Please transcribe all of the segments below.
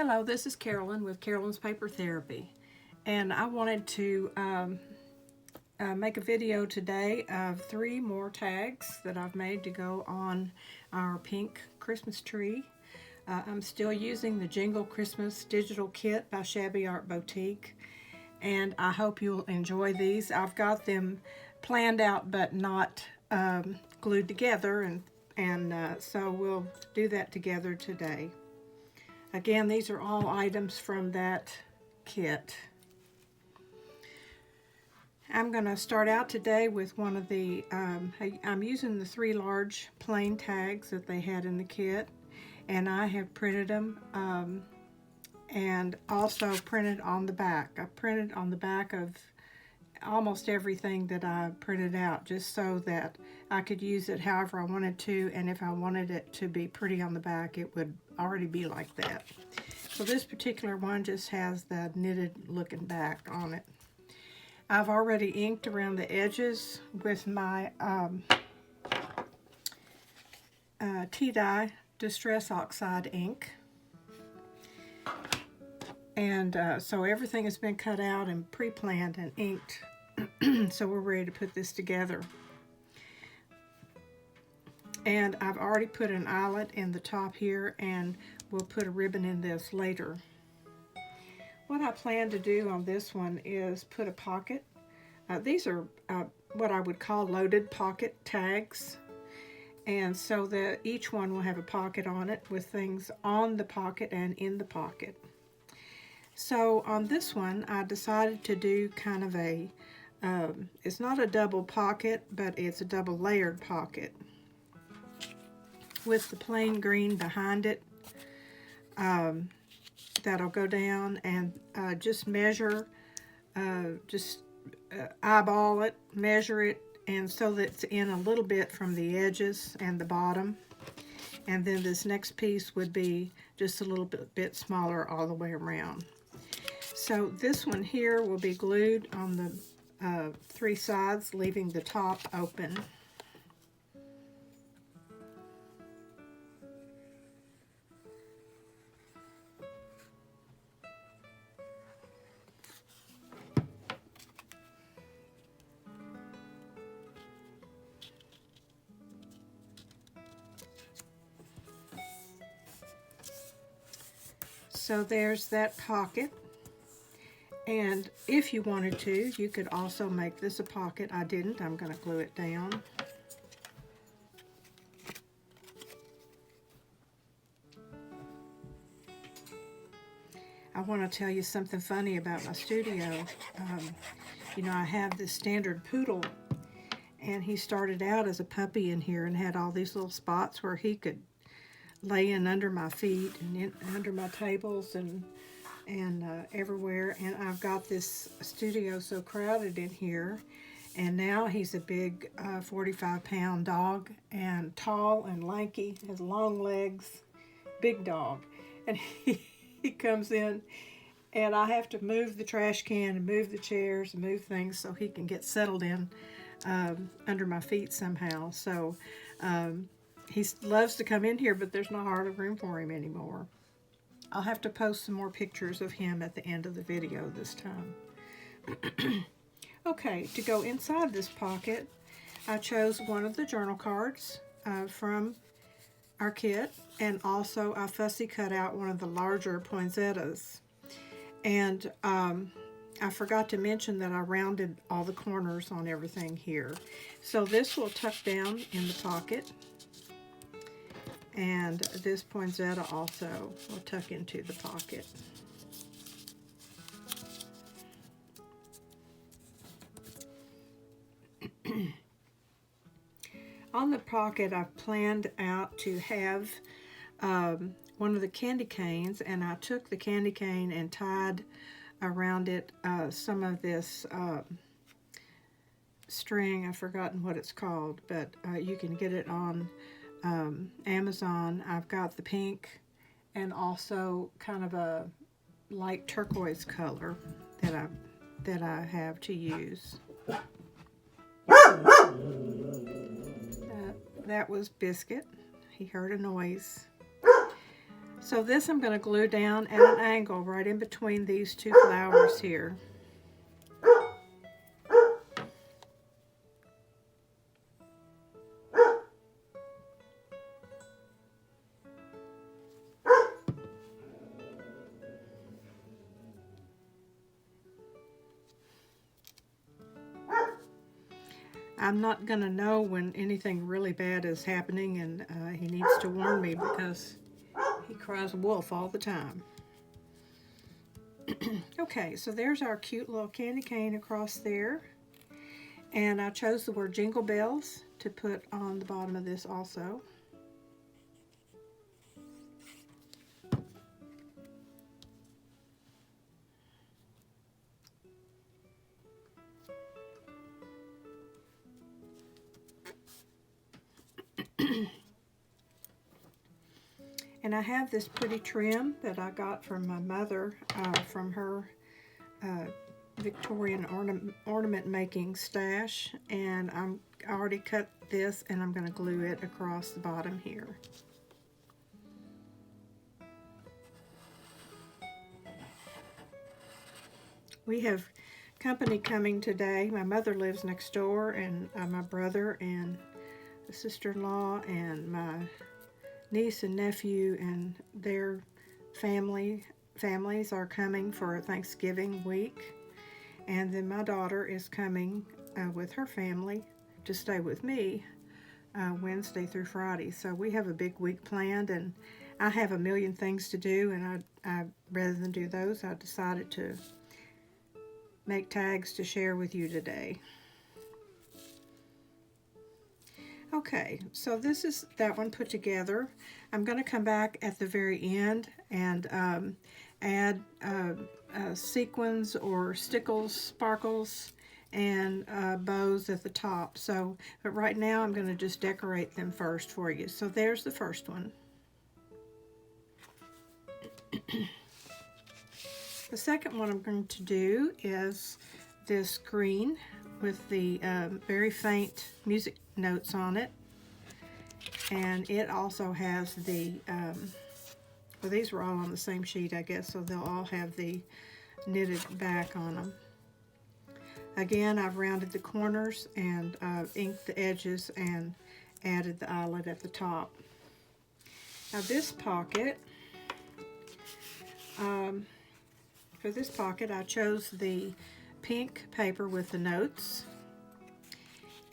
Hello, this is Carolyn with Carolyn's Paper Therapy, and I wanted to make a video today of 3 more tags that I've made to go on our pink Christmas tree. I'm still using the Jingle Christmas Digital Kit by Shabby Art Boutique, and I hope you'll enjoy these. I've got them planned out but not glued together, and so we'll do that together today. Again, these are all items from that kit. I'm going to start out today with one of the, I'm using the 3 large plain tags that they had in the kit, and I have printed them and also printed on the back. I printed on the back of almost everything that I printed out, just so that I could use it however I wanted to, and if I wanted it to be pretty on the back, it would already be like that. So this particular one just has the knitted looking back on it. I've already inked around the edges with my Tea-Dye Distress Oxide ink. And so everything has been cut out and pre-planned and inked. So we're ready to put this together. And I've already put an eyelet in the top here, and we'll put a ribbon in this later. What I plan to do on this one is put a pocket. These are what I would call loaded pocket tags. And so that each one will have a pocket on it with things on the pocket and in the pocket. So on this one, I decided to do kind of a, it's not a double pocket, but it's a double layered pocket with the plain green behind it. That'll go down, and just measure, eyeball it, measure it, and so that it's in a little bit from the edges and the bottom. And then this next piece would be just a little bit smaller all the way around. So this one here will be glued on the 3 sides, leaving the top open. So there's that pocket. And if you wanted to, you could also make this a pocket. I didn't. I'm going to glue it down. I want to tell you something funny about my studio. You know, I have this standard poodle, and he started out as a puppy in here and had all these little spots where he could lay in under my feet and under my tables and everywhere. And I've got this studio so crowded in here, and now he's a big 45-pound dog, and tall and lanky, has long legs, big dog. And he comes in, and I have to move the trash can and move the chairs and move things so he can get settled in under my feet somehow. So he loves to come in here, but there's not hardly room for him anymore. I'll have to post some more pictures of him at the end of the video this time. Okay, to go inside this pocket, I chose one of the journal cards from our kit, and also I fussy cut out one of the larger poinsettias. And I forgot to mention that I rounded all the corners on everything here. So this will tuck down in the pocket. And this poinsettia also will tuck into the pocket. On the pocket, I've planned out to have one of the candy canes, and I took the candy cane and tied around it some of this string. I've forgotten what it's called, but you can get it on Amazon. I've got the pink and also kind of a light turquoise color that I have to use. That was Biscuit. He heard a noise. So this I'm going to glue down at an angle right in between these two flowers here. I'm not going to know when anything really bad is happening, and he needs to warn me because he cries wolf all the time. Okay, so there's our cute little candy cane across there. And I chose the word Jingle Bells to put on the bottom of this also. And I have this pretty trim that I got from my mother from her Victorian ornament making stash, and I already cut this and I'm going to glue it across the bottom here. We have company coming today. My mother lives next door, and my brother and the sister-in-law and my niece and nephew and their families are coming for Thanksgiving week. And then my daughter is coming with her family to stay with me Wednesday through Friday. So we have a big week planned, and I have a million things to do, and I rather than do those, I decided to make tags to share with you today. Okay, so this is that one put together. I'm going to come back at the very end and add sequins or stickles, sparkles, and bows at the top. So, but right now I'm going to just decorate them first for you. So there's the first one. The second one I'm going to do is this green with the very faint music notes on it. And it also has the, well, these were all on the same sheet, I guess, so they'll all have the knitted back on them. Again, I've rounded the corners and inked the edges and added the eyelet at the top. Now this pocket, for this pocket I chose the pink paper with the notes,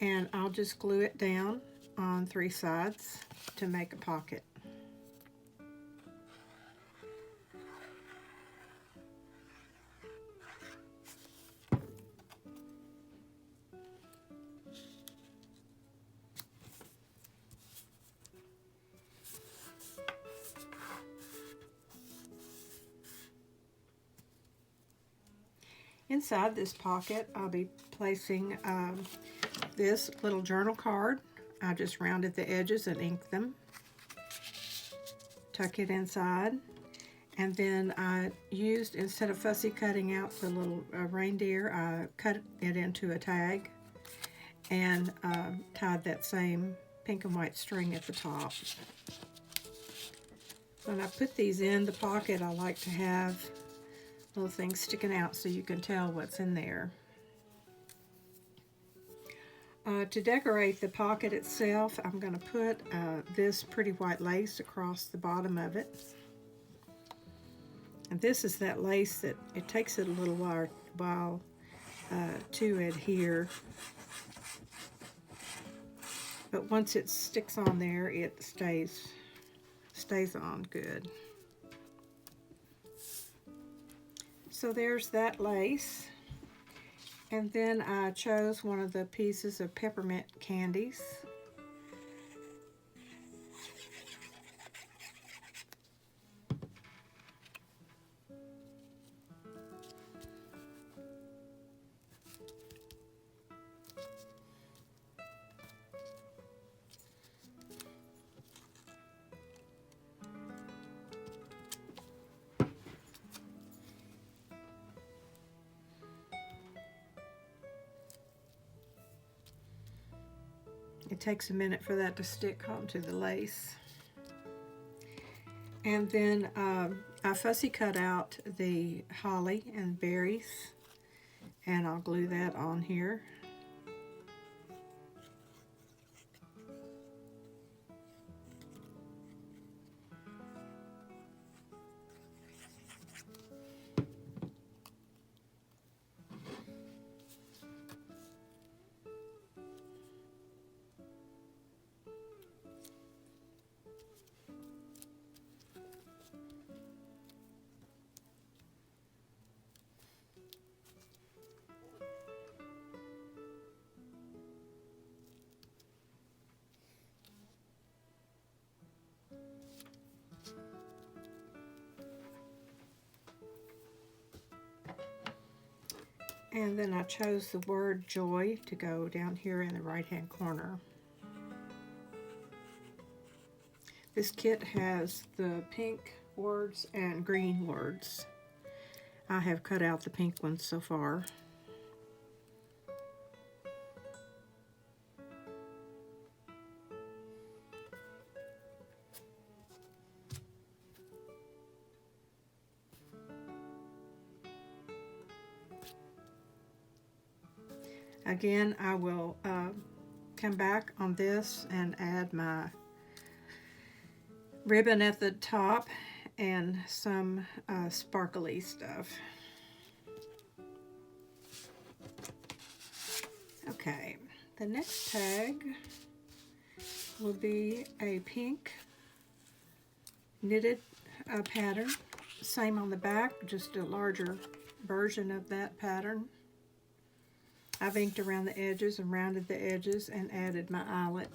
and I'll just glue it down on 3 sides to make a pocket. Inside this pocket, I'll be placing this little journal card. I just rounded the edges and inked them. Tuck it inside. And then I used, instead of fussy cutting out the little reindeer, I cut it into a tag and tied that same pink and white string at the top. When I put these in the pocket, I like to have little things sticking out so you can tell what's in there. To decorate the pocket itself, I'm going to put this pretty white lace across the bottom of it. And this is that lace that it takes it a little while to adhere. But once it sticks on there, it stays on good. So there's that lace. And then I chose one of the pieces of peppermint candies. It takes a minute for that to stick onto the lace. And then I fussy cut out the holly and berries, and I'll glue that on here. And then I chose the word joy to go down here in the right hand corner. This kit has the pink words and green words. I have cut out the pink ones so far. Again, I will come back on this and add my ribbon at the top and some sparkly stuff. Okay, the next tag will be a pink knitted pattern. Same on the back, just a larger version of that pattern. I've inked around the edges and rounded the edges and added my eyelet.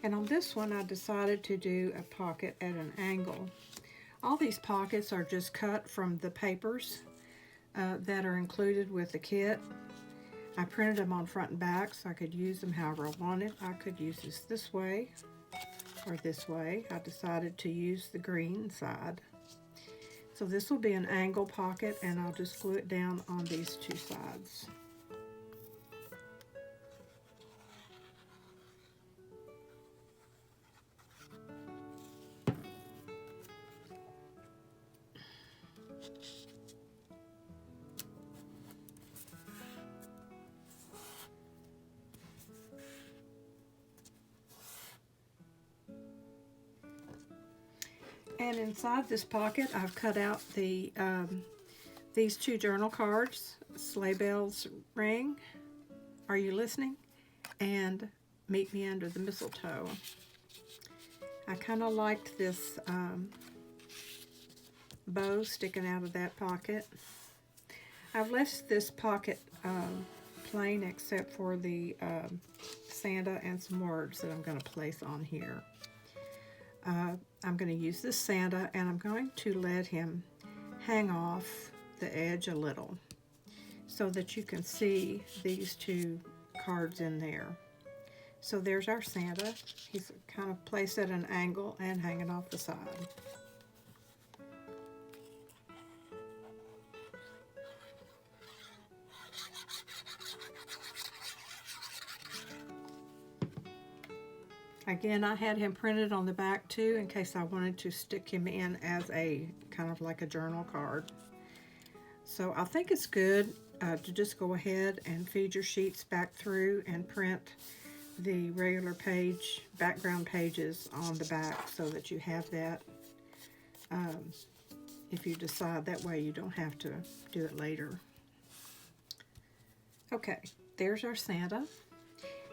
And on this one, I decided to do a pocket at an angle. All these pockets are just cut from the papers that are included with the kit. I printed them on front and back so I could use them however I wanted. I could use this way or this way. I decided to use the green side. So this will be an angle pocket, and I'll just glue it down on these two sides. And inside this pocket, I've cut out the these two journal cards, Sleigh Bells Ring, Are You Listening? And Meet Me Under the Mistletoe. I kind of liked this bow sticking out of that pocket. I've left this pocket plain except for the Santa and some words that I'm going to place on here. I'm going to use this Santa, and I'm going to let him hang off the edge a little so that you can see these two cards in there. So there's our Santa. He's kind of placed at an angle and hanging off the side. Again, I had him printed on the back too in case I wanted to stick him in as a kind of like a journal card. So I think it's good to just go ahead and feed your sheets back through and print the regular page, background pages on the back so that you have that if you decide. That way you don't have to do it later. Okay, there's our Santa.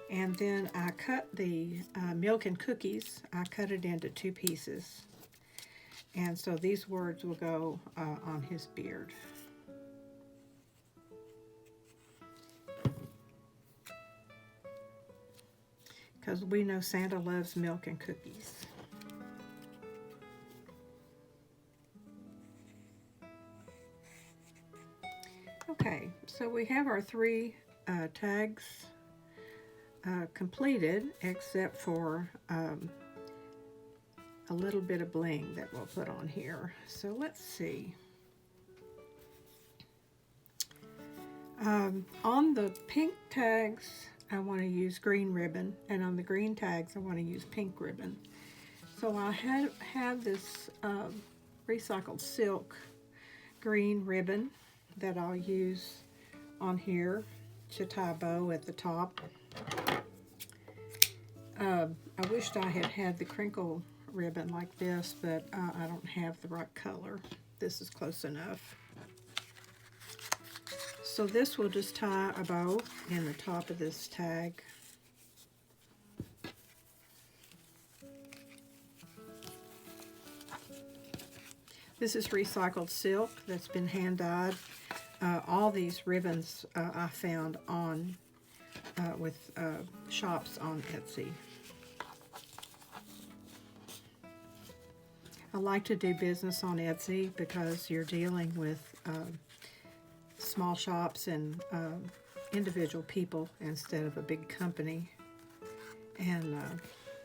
And then I cut the milk and cookies. I cut it into two pieces. And so these words will go on his beard. Because we know Santa loves milk and cookies. Okay, so we have our three tags completed, except for a little bit of bling that we'll put on here. So let's see. On the pink tags, I want to use green ribbon, and on the green tags, I want to use pink ribbon. So I have this recycled silk green ribbon that I'll use on here to tie a bow at the top. I wished I had had the crinkle ribbon like this, but I don't have the right color. This is close enough. So this will just tie a bow in the top of this tag. This is recycled silk that's been hand dyed. All these ribbons I found on with shops on Etsy. I like to do business on Etsy because you're dealing with small shops and individual people instead of a big company. And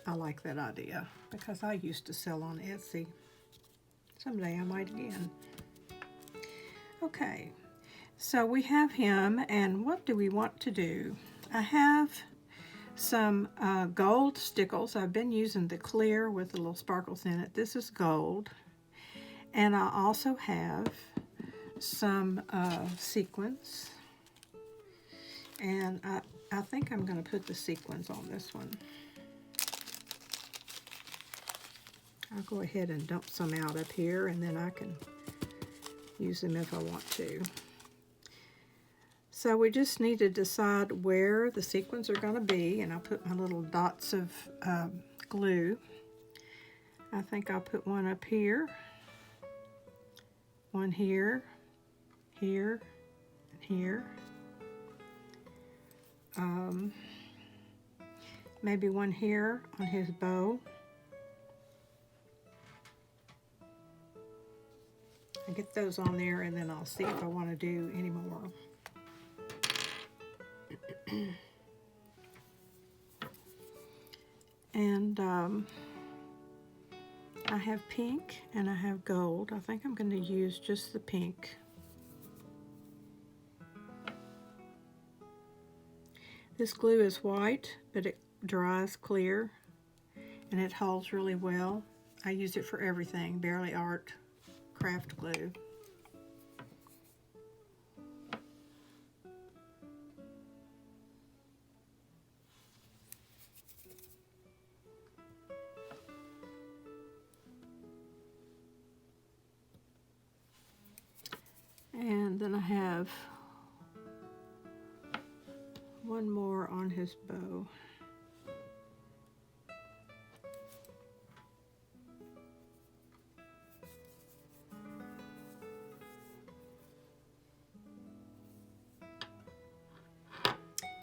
I like that idea because I used to sell on Etsy. Someday I might again. Okay, so we have him, and what do we want to do? I have some gold stickles. I've been using the clear with the little sparkles in it. This is gold. And I also have some sequins. And I think I'm going to put the sequins on this one. I'll go ahead and dump some out up here, and then I can use them if I want to. So we just need to decide where the sequins are going to be, and I'll put my little dots of glue. I think I'll put one up here, one here, here, and here. Maybe one here on his bow. I'll get those on there, and then I'll see if I want to do any more. And I have pink and I have gold. I think I'm going to use just the pink. This glue is white, but it dries clear and it holds really well. I use it for everything, Barely Art craft glue. And then I have one more on his bow.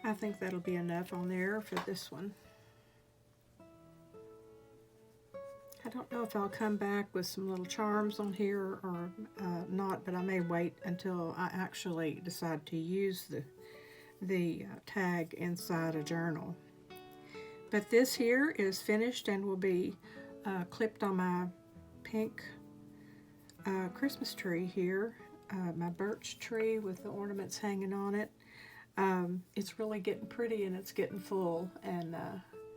I think that'll be enough on there for this one. I don't know if I'll come back with some little charms on here or not, but I may wait until I actually decide to use the tag inside a journal. But this here is finished and will be clipped on my pink Christmas tree here, my birch tree with the ornaments hanging on it. It's really getting pretty and it's getting full, and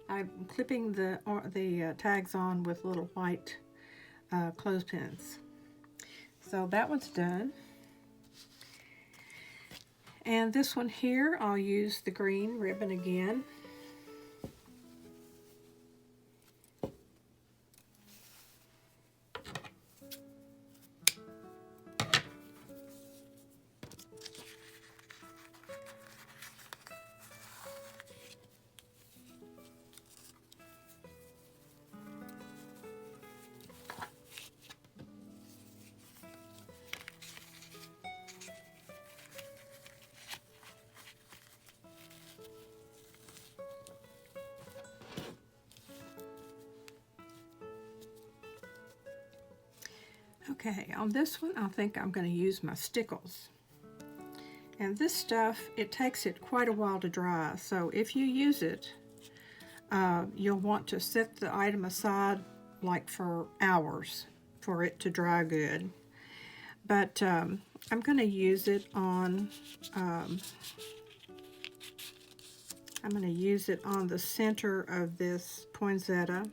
I'm clipping the tags on with little white clothespins. So that one's done. And this one here, I'll use the green ribbon again. Okay, on this one, I think I'm going to use my stickles. And this stuff, it takes it quite a while to dry, so if you use it, you'll want to set the item aside like for hours for it to dry good. But I'm going to use it on the center of this poinsettia.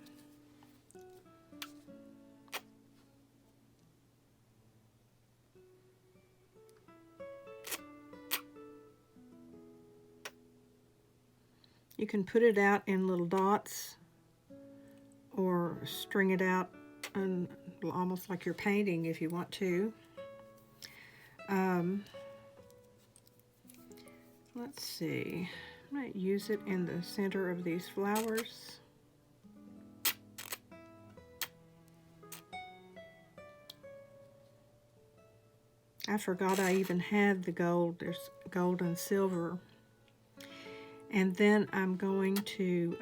You can put it out in little dots or string it out and almost like you're painting if you want to. Let's see. I might use it in the center of these flowers. I forgot I even had the gold. There's gold and silver. And then I'm going to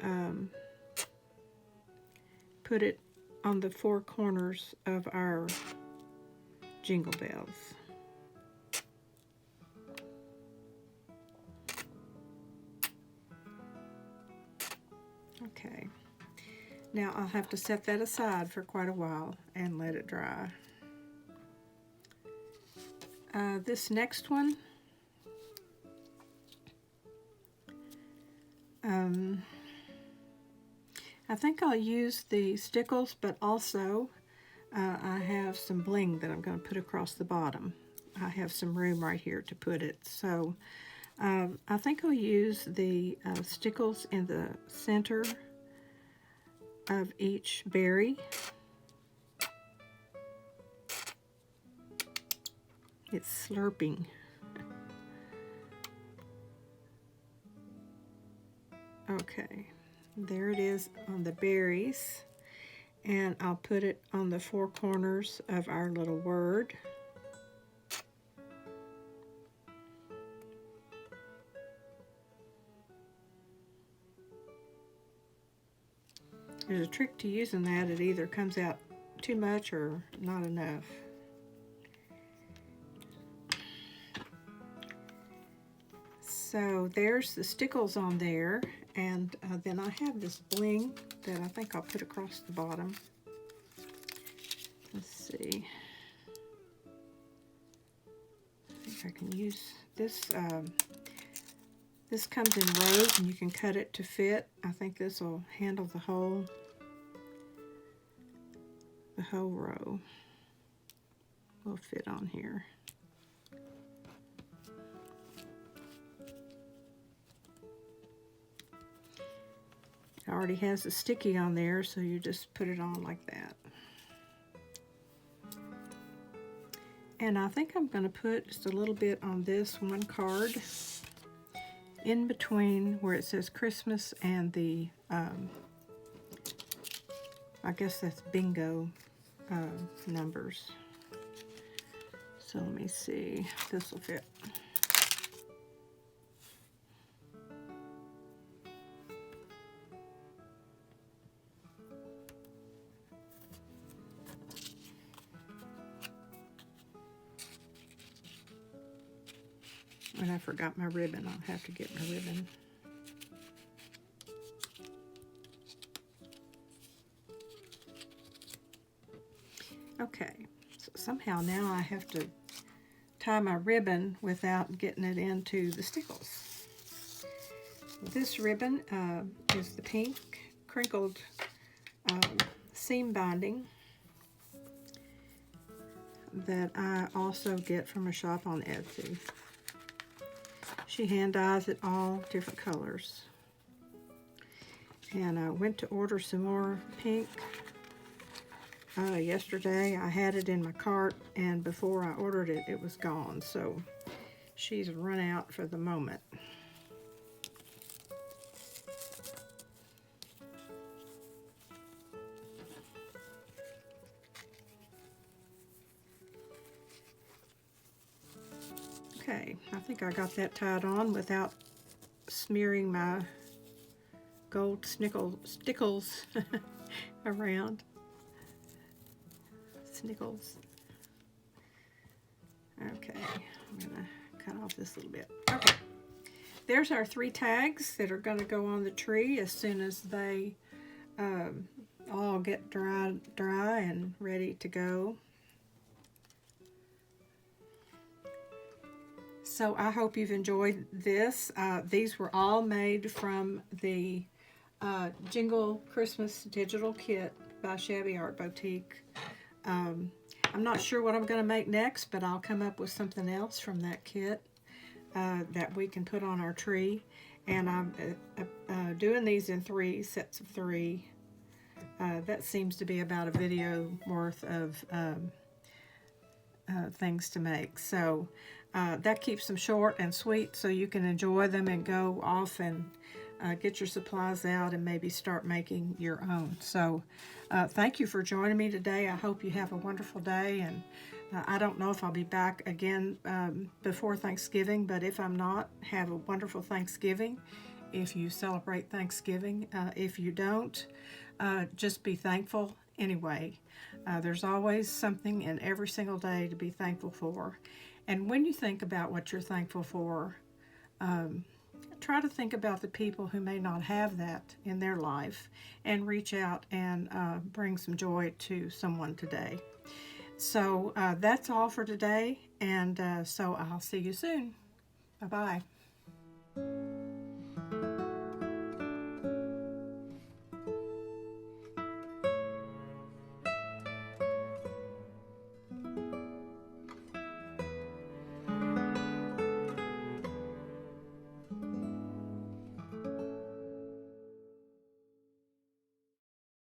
put it on the four corners of our jingle bells. Okay, now I'll have to set that aside for quite a while and let it dry. This next one, I think I'll use the stickles, but also I have some bling that I'm going to put across the bottom. I have some room right here to put it, so I think I'll use the stickles in the center of each berry. It's slurping. Okay, there it is on the berries, and I'll put it on the four corners of our little word. There's a trick to using that. It either comes out too much or not enough. So there's the stickles on there, and then I have this bling that I think I'll put across the bottom. Let's see. I think I can use this. This comes in rows, and you can cut it to fit. I think this will handle the whole row. Will fit on here. It already has a sticky on there, so you just put it on like that. And I think I'm going to put just a little bit on this one card in between where it says Christmas and the, I guess that's bingo numbers. So let me see, this will fit. And I forgot my ribbon. I'll have to get my ribbon. Okay, so somehow now I have to tie my ribbon without getting it into the stickles. This ribbon is the pink crinkled seam binding that I also get from a shop on Etsy. She hand dyes it all different colors. And I went to order some more pink yesterday. I had it in my cart, and before I ordered it, it was gone. So she's run out for the moment. Okay, I think I got that tied on without smearing my gold stickles around. Snickles. Okay, I'm gonna cut off this little bit. Okay, there's our 3 tags that are gonna go on the tree as soon as they all get dry and ready to go. So I hope you've enjoyed this. These were all made from the Jingle Christmas Digital Kit by Shabby Art Boutique. I'm not sure what I'm going to make next, but I'll come up with something else from that kit that we can put on our tree. And I'm doing these in 3 sets of 3. That seems to be about a video worth of things to make. So that keeps them short and sweet so you can enjoy them and go off and get your supplies out and maybe start making your own. So thank you for joining me today. I hope you have a wonderful day, and I don't know if I'll be back again before Thanksgiving, but if I'm not, have a wonderful Thanksgiving if you celebrate Thanksgiving. If you don't, just be thankful anyway. There's always something in every single day to be thankful for. And when you think about what you're thankful for, try to think about the people who may not have that in their life and reach out and bring some joy to someone today. So that's all for today, and so I'll see you soon. Bye-bye.